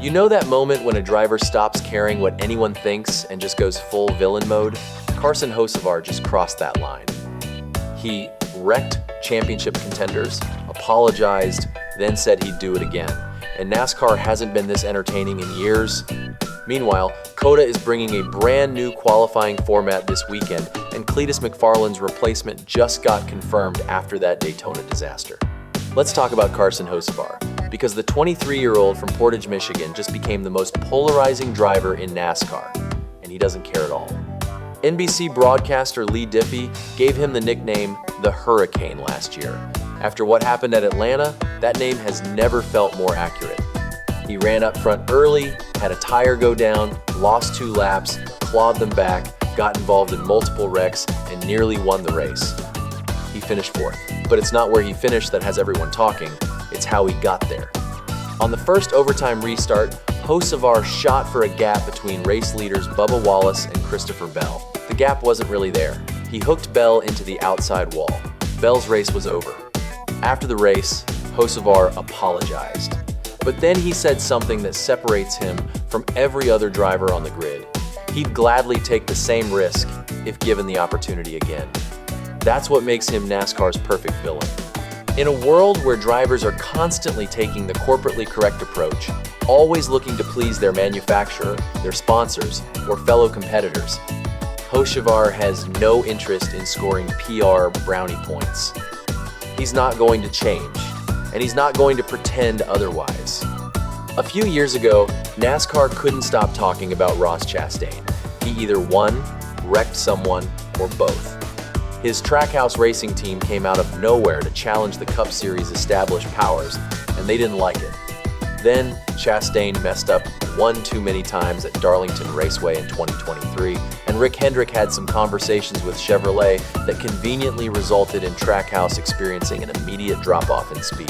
You know that moment when a driver stops caring what anyone thinks and just goes full villain mode? Carson Hocevar just crossed that line. He wrecked championship contenders, apologized, then said he'd do it again. And NASCAR hasn't been this entertaining in years. Meanwhile, COTA is bringing a brand new qualifying format this weekend, and Cleetus McFarland's replacement just got confirmed after that Daytona disaster. Let's talk about Carson Hocevar, because the 23-year-old from Portage, Michigan just became the most polarizing driver in NASCAR, and he doesn't care at all. NBC broadcaster Lee Diffie gave him the nickname the Hurricane last year. After what happened at Atlanta, that name has never felt more accurate. He ran up front early, had a tire go down, lost 2 laps, clawed them back, got involved in multiple wrecks, and nearly won the race. He finished 4th. But it's not where he finished that has everyone talking, it's how he got there. On the first overtime restart, Hocevar shot for a gap between race leaders Bubba Wallace and Christopher Bell. The gap wasn't really there. He hooked Bell into the outside wall. Bell's race was over. After the race, Hocevar apologized. But then he said something that separates him from every other driver on the grid. He'd gladly take the same risk if given the opportunity again. That's what makes him NASCAR's perfect villain. In a world where drivers are constantly taking the corporately correct approach, always looking to please their manufacturer, their sponsors, or fellow competitors, Hocevar has no interest in scoring PR brownie points. He's not going to change, and he's not going to pretend otherwise. A few years ago, NASCAR couldn't stop talking about Ross Chastain. He either won, wrecked someone, or both. His Trackhouse racing team came out of nowhere to challenge the Cup Series' established powers, and they didn't like it. Then, Chastain messed up one too many times at Darlington Raceway in 2023, and Rick Hendrick had some conversations with Chevrolet that conveniently resulted in Trackhouse experiencing an immediate drop-off in speed.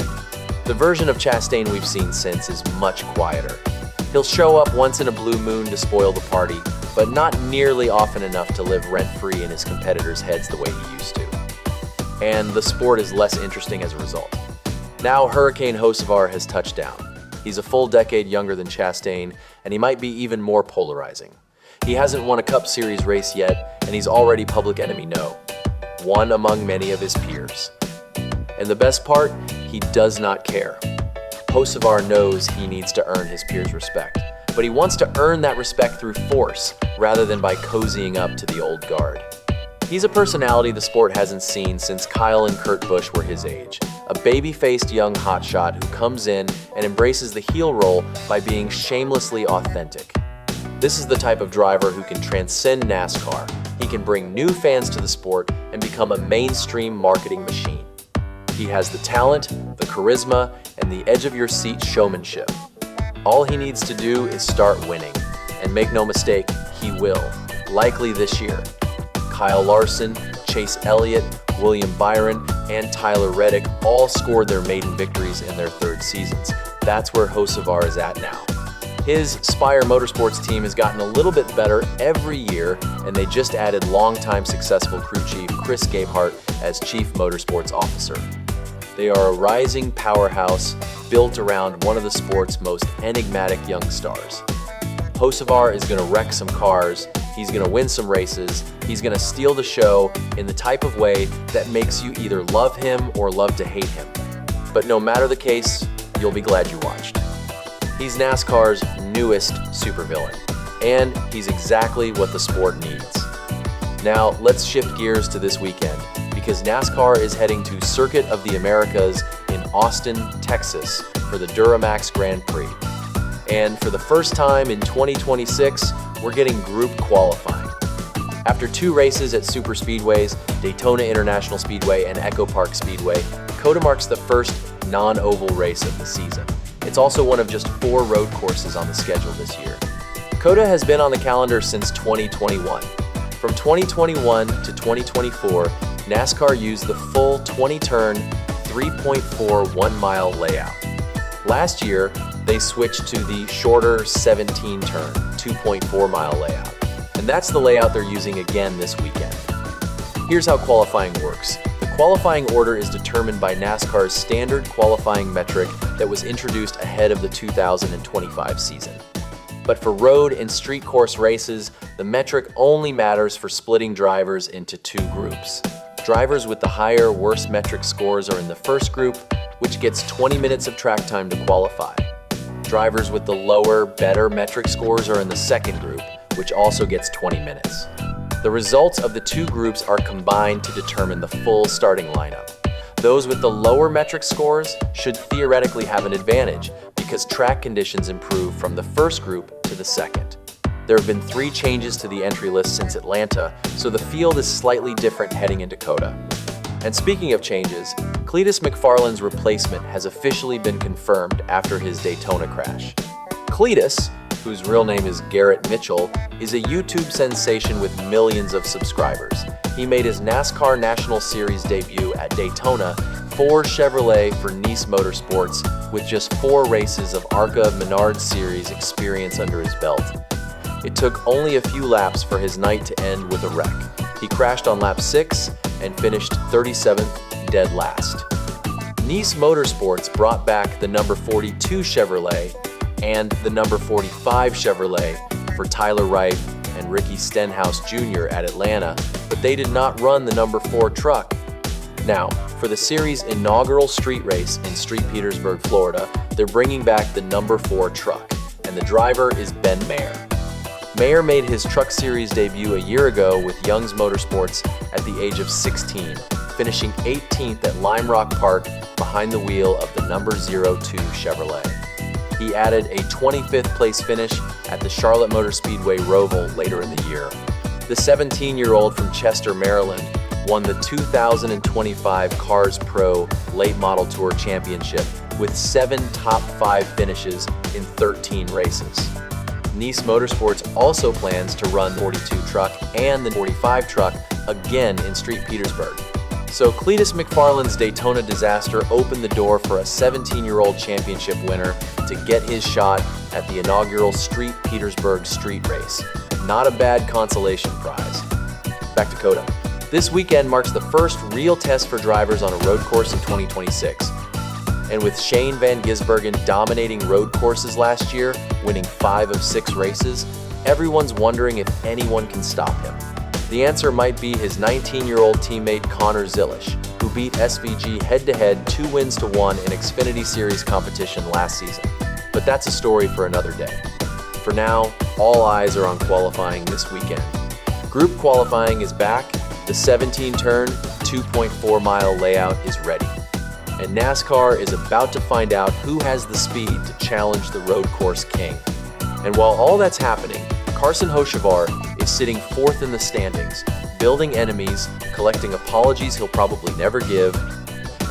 The version of Chastain we've seen since is much quieter. He'll show up once in a blue moon to spoil the party, but not nearly often enough to live rent-free in his competitors' heads the way he used to. And the sport is less interesting as a result. Now Hurricane Hocevar has touched down. He's a full decade younger than Chastain, and he might be even more polarizing. He hasn't won a Cup Series race yet, and he's already public enemy no, one among many of his peers. And the best part, he does not care. Hocevar knows he needs to earn his peers' respect, but he wants to earn that respect through force rather than by cozying up to the old guard. He's a personality the sport hasn't seen since Kyle and Kurt Busch were his age, a baby-faced young hotshot who comes in and embraces the heel role by being shamelessly authentic. This is the type of driver who can transcend NASCAR. He can bring new fans to the sport and become a mainstream marketing machine. He has the talent, the charisma, and the edge-of-your-seat showmanship. All he needs to do is start winning. And make no mistake, he will, likely this year. Kyle Larson, Chase Elliott, William Byron, and Tyler Reddick all scored their maiden victories in their 3rd seasons. That's where Hocevar is at now. His Spire Motorsports team has gotten a little bit better every year, and they just added longtime successful crew chief Chris Gabehart as Chief Motorsports Officer. They are a rising powerhouse built around one of the sport's most enigmatic young stars. Hocevar is going to wreck some cars, he's going to win some races, he's going to steal the show in the type of way that makes you either love him or love to hate him. But no matter the case, you'll be glad you watched. He's NASCAR's newest supervillain, and he's exactly what the sport needs. Now, let's shift gears to this weekend, because NASCAR is heading to Circuit of the Americas in Austin, Texas for the DuraMAX Grand Prix. And for the first time in 2026, we're getting group qualifying. After 2 races at super speedways, Daytona International Speedway and Echo Park Speedway, COTA marks the first non-oval race of the season. It's also one of just 4 road courses on the schedule this year. COTA has been on the calendar since 2021. From 2021 to 2024, NASCAR used the full 20-turn, 3.4 one-mile layout. Last year, they switched to the shorter 17-turn, 2.4-mile layout. And that's the layout they're using again this weekend. Here's how qualifying works. The Qualifying order is determined by NASCAR's standard qualifying metric that was introduced ahead of the 2025 season. But for road and street course races, the metric only matters for splitting drivers into two groups. Drivers with the higher, worse metric scores are in the first group, which gets 20 minutes of track time to qualify. Drivers with the lower, better metric scores are in the second group, which also gets 20 minutes. The results of the two groups are combined to determine the full starting lineup. Those with the lower metric scores should theoretically have an advantage because track conditions improve from the first group to the second. There have been 3 changes to the entry list since Atlanta, so the field is slightly different heading into COTA. And speaking of changes, Cleetus McFarland's replacement has officially been confirmed after his Daytona crash. Cleetus, whose real name is Garrett Mitchell, is a YouTube sensation with millions of subscribers. He made his NASCAR National Series debut at Daytona for Chevrolet for NASCAR Motorsports with just 4 races of ARCA Menard Series experience under his belt. It took only a few laps for his night to end with a wreck. He crashed on lap 6 and finished 37th, dead last. NASCAR Motorsports brought back the number 42 Chevrolet and the number 45 Chevrolet for Tyler Wright and Ricky Stenhouse Jr. at Atlanta, but they did not run the number 4 truck. Now, for the series' inaugural street race in St. Petersburg, Florida, they're bringing back the number 4 truck, and the driver is Ben Maier. Maier made his Truck Series debut a year ago with Young's Motorsports at the age of 16, finishing 18th at Lime Rock Park behind the wheel of the number 02 Chevrolet. He added a 25th place finish at the Charlotte Motor Speedway Roval later in the year. The 17-year-old from Chester, Maryland, won the 2025 Cars Pro Late Model Tour Championship with 7 top 5 finishes in 13 races. NASCAR Motorsports also plans to run the 42 truck and the 45 truck again in St. Petersburg. So Cleetus McFarland's Daytona disaster opened the door for a 17-year-old championship winner to get his shot at the inaugural St. Petersburg street race. Not a bad consolation prize. Back to COTA. This weekend marks the first real test for drivers on a road course in 2026. And with Shane van Gisbergen dominating road courses last year, winning 5 of 6 races, everyone's wondering if anyone can stop him. The answer might be his 19-year-old teammate Connor Zilisch, who beat SVG head-to-head 2-1 in Xfinity Series competition last season. But that's a story for another day. For now, all eyes are on qualifying this weekend. Group qualifying is back, the 17-turn, 2.4-mile layout is ready. And NASCAR is about to find out who has the speed to challenge the road course king. And while all that's happening, Carson Hocevar is sitting 4th in the standings, building enemies, collecting apologies he'll probably never give,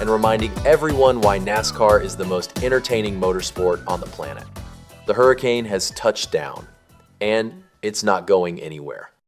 and reminding everyone why NASCAR is the most entertaining motorsport on the planet. The Hurricane has touched down, and it's not going anywhere.